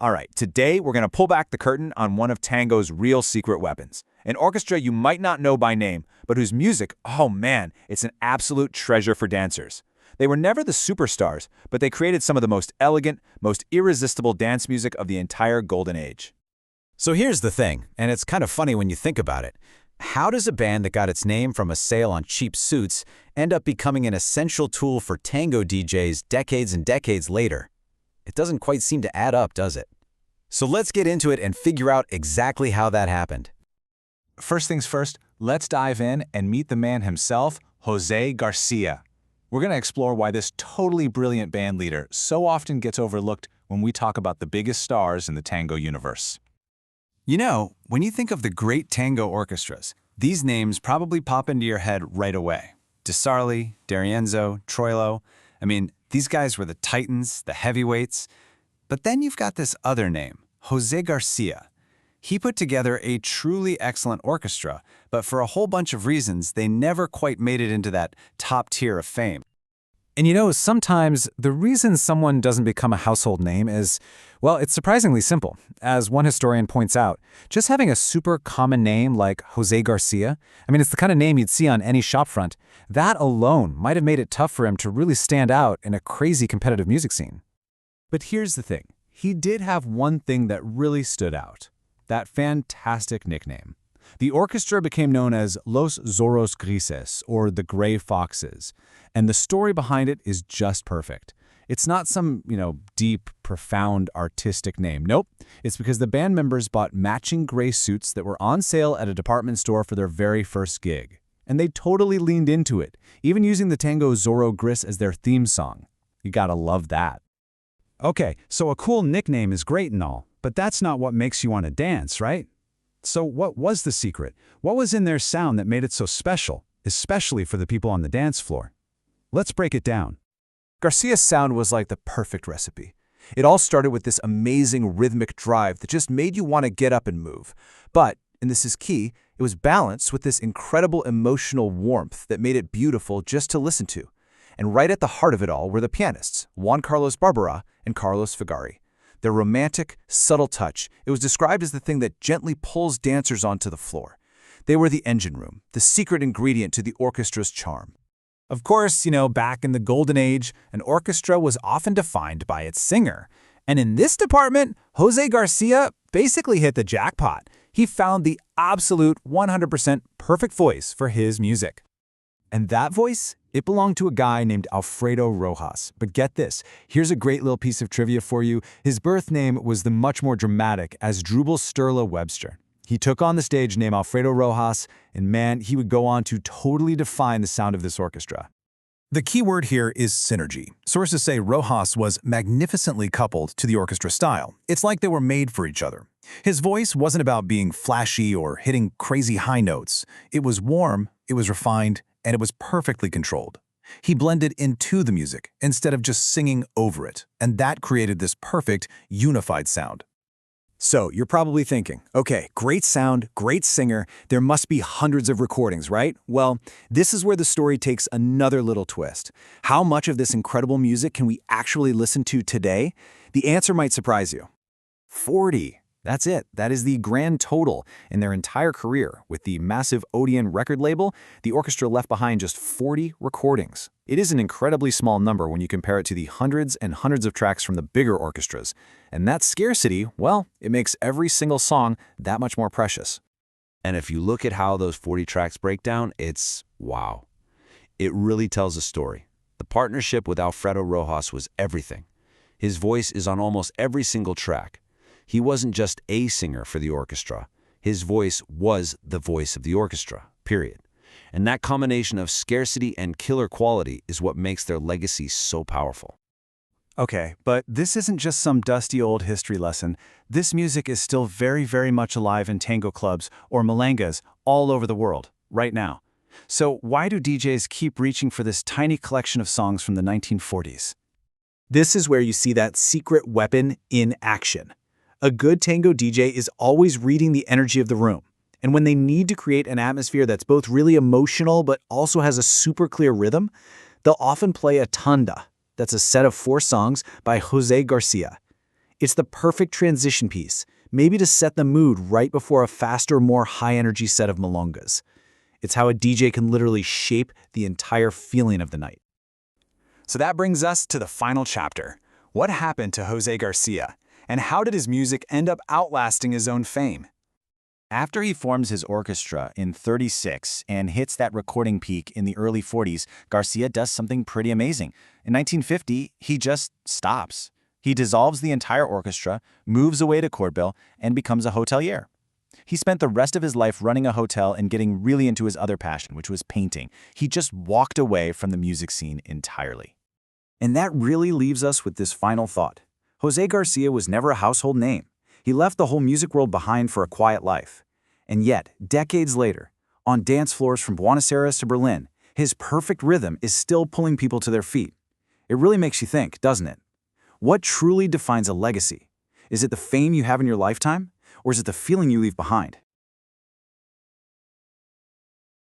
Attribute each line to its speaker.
Speaker 1: All right, today we're going to pull back the curtain on one of tango's real secret weapons. An orchestra you might not know by name, but whose music, oh man, it's an absolute treasure for dancers. They were never the superstars, but they created some of the most elegant, most irresistible dance music of the entire golden age.
Speaker 2: So here's the thing, and it's kind of funny when you think about it. How does a band that got its name from a sale on cheap suits end up becoming an essential tool for tango DJs decades and decades later? It doesn't quite seem to add up, does it? So let's get into it and figure out exactly how that happened.
Speaker 1: First things first, let's dive in and meet the man himself, José García. We're going to explore why this totally brilliant band leader so often gets overlooked when we talk about the biggest stars in the tango universe.
Speaker 2: You know, when you think of the great tango orchestras, these names probably pop into your head right away. Di Sarli, D'Arienzo, Troilo. I mean, these guys were the titans, the heavyweights. But then you've got this other name, José García. He put together a truly excellent orchestra, but for a whole bunch of reasons, they never quite made it into that top tier of fame.
Speaker 3: And you know, sometimes the reason someone doesn't become a household name is, well, it's surprisingly simple. As one historian points out, just having a super common name like José García, I mean, it's the kind of name you'd see on any shopfront, that alone might have made it tough for him to really stand out in a crazy competitive music scene.
Speaker 4: But here's the thing. He did have one thing that really stood out. That fantastic nickname. The orchestra became known as Los Zorros Grises, or the Gray Foxes, and the story behind it is just perfect. It's not some, deep, profound artistic name. Nope. It's because the band members bought matching gray suits that were on sale at a department store for their very first gig. And they totally leaned into it, even using the tango Zorro Gris as their theme song. You gotta love that.
Speaker 5: Okay, so a cool nickname is great and all, but that's not what makes you want to dance, right? So what was the secret? What was in their sound that made it so special, especially for the people on the dance floor? Let's break it down.
Speaker 1: Garcia's sound was like the perfect recipe. It all started with this amazing rhythmic drive that just made you want to get up and move. But, and this is key, it was balanced with this incredible emotional warmth that made it beautiful just to listen to. And right at the heart of it all were the pianists, Juan Carlos Barbera and Carlos Figari. Their romantic, subtle touch, it was described as the thing that gently pulls dancers onto the floor. They were the engine room, the secret ingredient to the orchestra's charm.
Speaker 3: Of course, back in the golden age, an orchestra was often defined by its singer. And in this department, José García basically hit the jackpot. He found the absolute 100% perfect voice for his music.
Speaker 4: And that voice? It belonged to a guy named Alfredo Rojas. But get this, here's a great little piece of trivia for you. His birth name was the much more dramatic Asdrubal Sturla Webster. He took on the stage name Alfredo Rojas, and man, he would go on to totally define the sound of this orchestra.
Speaker 6: The key word here is synergy. Sources say Rojas was magnificently coupled to the orchestra style. It's like they were made for each other. His voice wasn't about being flashy or hitting crazy high notes. It was warm, it was refined, and it was perfectly controlled. He blended into the music instead of just singing over it, and that created this perfect, unified sound.
Speaker 1: So, you're probably thinking, okay, great sound, great singer, there must be hundreds of recordings, right? Well, this is where the story takes another little twist. How much of this incredible music can we actually listen to today? The answer might surprise you. 40. That's it. That is the grand total in their entire career. With the massive Odeon record label, the orchestra left behind just 40 recordings. It is an incredibly small number when you compare it to the hundreds and hundreds of tracks from the bigger orchestras. And that scarcity, well, it makes every single song that much more precious.
Speaker 7: And if you look at how those 40 tracks break down, it's wow. It really tells a story. The partnership with Alfredo Rojas was everything. His voice is on almost every single track. He wasn't just a singer for the orchestra. His voice was the voice of the orchestra, period. And that combination of scarcity and killer quality is what makes their legacy so powerful.
Speaker 4: Okay, but this isn't just some dusty old history lesson. This music is still very, very much alive in tango clubs or melangas all over the world, right now. So why do DJs keep reaching for this tiny collection of songs from the 1940s?
Speaker 1: This is where you see that secret weapon in action. A good tango DJ is always reading the energy of the room. And when they need to create an atmosphere that's both really emotional but also has a super clear rhythm, they'll often play a Tanda. That's a set of 4 songs by José García. It's the perfect transition piece, maybe to set the mood right before a faster, more high-energy set of milongas. It's how a DJ can literally shape the entire feeling of the night.
Speaker 3: So that brings us to the final chapter. What happened to José García, and how did his music end up outlasting his own fame?
Speaker 1: After he forms his orchestra in '36 and hits that recording peak in the early '40s, Garcia does something pretty amazing. In 1950, he just stops. He dissolves the entire orchestra, moves away to Cordoba, and becomes a hotelier. He spent the rest of his life running a hotel and getting really into his other passion, which was painting. He just walked away from the music scene entirely. And that really leaves us with this final thought. José García was never a household name. He left the whole music world behind for a quiet life. And yet, decades later, on dance floors from Buenos Aires to Berlin, his perfect rhythm is still pulling people to their feet. It really makes you think, doesn't it? What truly defines a legacy? Is it the fame you have in your lifetime, or is it the feeling you leave behind?